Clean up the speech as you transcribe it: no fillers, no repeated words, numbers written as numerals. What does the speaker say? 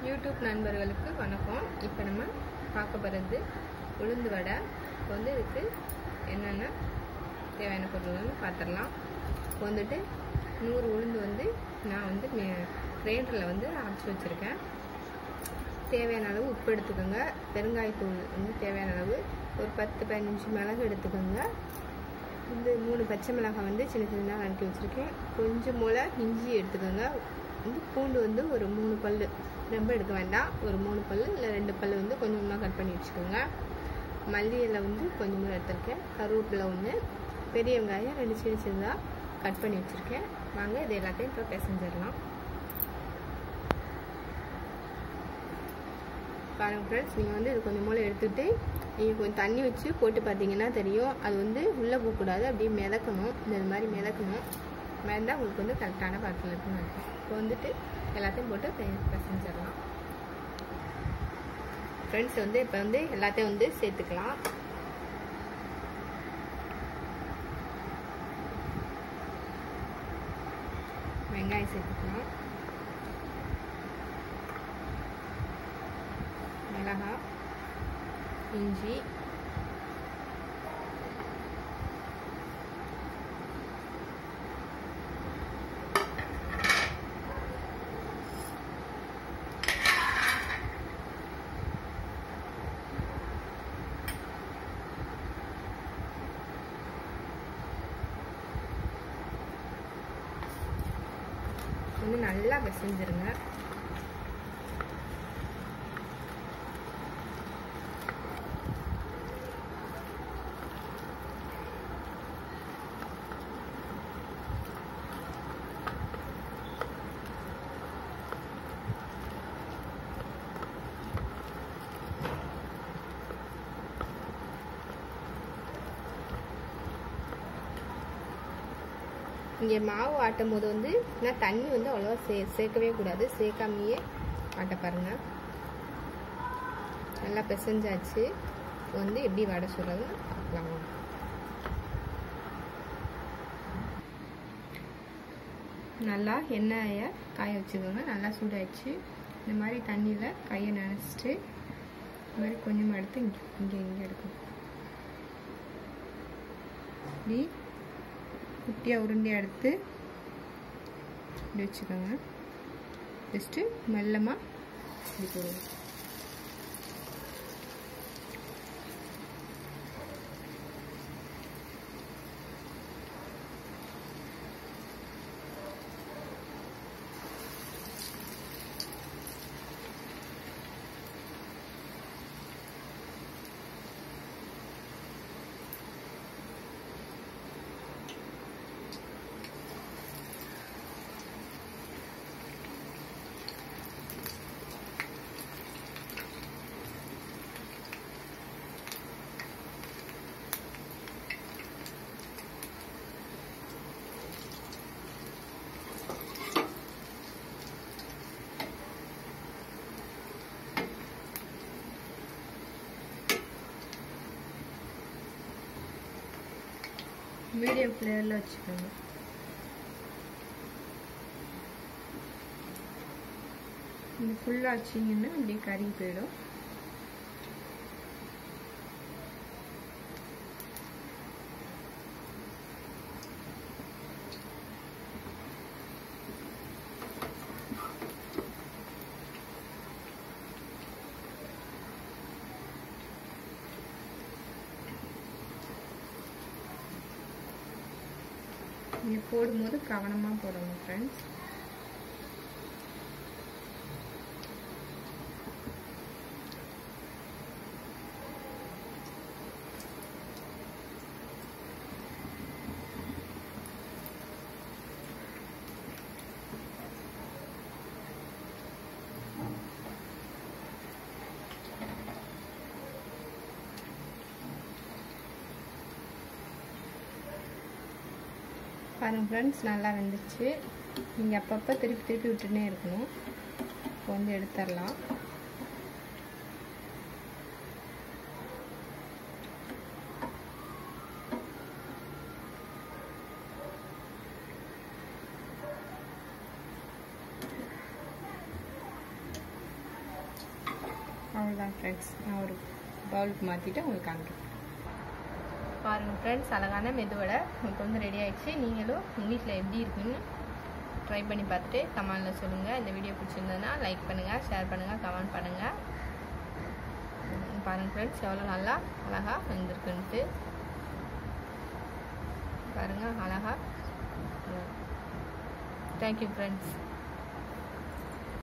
YouTube நண்பர்களுக்கு வணக்கம். இப்போ நம்ம பார்க்க போகிறது உளுந்து வடை. இப்போ வந்து இதுக்கு என்னென்ன தேவையான பொருள்னு பார்த்துடலாம். இப்போ வந்துட்டு 100 உளுந்து வந்து நான் வந்து கிரைண்டரில் வந்து அரைச்சி வச்சுருக்கேன். தேவையான அளவு உப்பு எடுத்துக்கோங்க. பெருங்காயத்தூள் வந்து தேவையான அளவு ஒரு 10-15 மிளகு எடுத்துக்கோங்க. வந்து 3 பச்சை மிளகாய் வந்து சின்ன சின்னதாக நறுக்கி வச்சுருக்கேன். கொஞ்சம் போல் இஞ்சி எடுத்துக்கோங்க. வந்து பூண்டு வந்து ஒரு 3 பல், ரொம்ப எடுக்க வேண்டாம், ஒரு 3 பல் இல்லை 2 பல் வந்து கொஞ்சமாக கட் பண்ணி வச்சுக்கோங்க. மல்லி இலை வந்து கொஞ்சமாக எடுத்துருக்கேன். கருவேப்பிலை ஒன்று, பெரிய வெங்காயம் 2 சின்ன சின்னதாக கட் பண்ணி வச்சுருக்கேன். வாங்க இது எல்லாத்தையும் இப்போ பிசைஞ்சிடலாம். பாருங்கள் ஃப்ரெண்ட்ஸ், நீங்கள் வந்து இது கொஞ்சம் போல் எடுத்துகிட்டு நீங்கள் கொஞ்சம் தண்ணி வச்சு போட்டு பார்த்தீங்கன்னா தெரியும். அது வந்து உள்ளே போகக்கூடாது, அப்படியே மிதக்கணும். இந்த மாதிரி மிதக்கணும். மிதந்தால் உங்களுக்கு வந்து கரெக்டான பாத்திரம் இருக்குன்னு இருக்கும். இப்போ வந்துட்டு எல்லாத்தையும் போட்டு பிசைஞ்சிடலாம். ஃப்ரெண்ட்ஸ் வந்து இப்போ வந்து எல்லாத்தையும் வந்து சேர்த்துக்கலாம். வெங்காயம் சேர்த்துக்கலாம், மிளகாய், இஞ்சி, வந்து நல்லா பிசைஞ்சிருங்க. இங்கே மாவு ஆட்டும் போது வந்து நான் தண்ணி வந்து அவ்வளோவா சேர்க்கவே கூடாது. சேர்க்காமையே ஆட்ட பாருங்கள். நல்லா பிசைஞ்சாச்சு. வந்து எப்படி வடை சுடுறதுன்னு பார்க்கலாம். நல்லா எண்ணெயை காய வச்சுக்கோங்க. நல்லா சூடாயிடுச்சு. இந்த மாதிரி தண்ணியில் கையை நனைச்சிட்டு இந்த மாதிரி கொஞ்சமாக எடுத்து இங்கே எடுக்கணும். இப்படி குட்டியாக உருண்டையாக எடுத்து இப்படி வச்சுக்கோங்க. ஜஸ்ட்டு மெல்லமாக இப்படி போடுங்க. மீடியம் ஃப்ளேவரில் வச்சுக்கோங்க. இந்த ஃபுல்லாக வச்சிங்கன்னா அப்படியே கறி போயிடும். நீங்கள் போடும்போது கவனமாக போடணும் ஃப்ரெண்ட்ஸ். பாருங்கள் ஃப்ரெண்ட்ஸ், நல்லா வெந்துச்சு. நீங்கள் அப்பப்போ திருப்பி விட்டுனே இருக்கணும். இப்போ வந்து எடுத்துடலாம். அவ்வளோதான் ஃப்ரெண்ட்ஸ், நான் ஒரு பவுலுக்கு மாற்றிட்டு உங்களுக்கு காமிக்கிறேன். பாருங்கள் ஃப்ரெண்ட்ஸ், அழகான மெதுவடை உங்களுக்கு வந்து ரெடி ஆகிடுச்சு. நீங்களும் உங்கள் வீட்டில் எப்படி இருக்குன்னு ட்ரை பண்ணி பார்த்துட்டு கமெண்டில் சொல்லுங்கள். இந்த வீடியோ பிடிச்சிருந்ததுன்னா லைக் பண்ணுங்கள், ஷேர் பண்ணுங்கள், கமெண்ட் பண்ணுங்கள். பாருங்கள் ஃப்ரெண்ட்ஸ், எவ்வளோ நல்லா அழகாக வந்துருக்குன்ட்டு பாருங்கள், அழகாக. Thank you friends.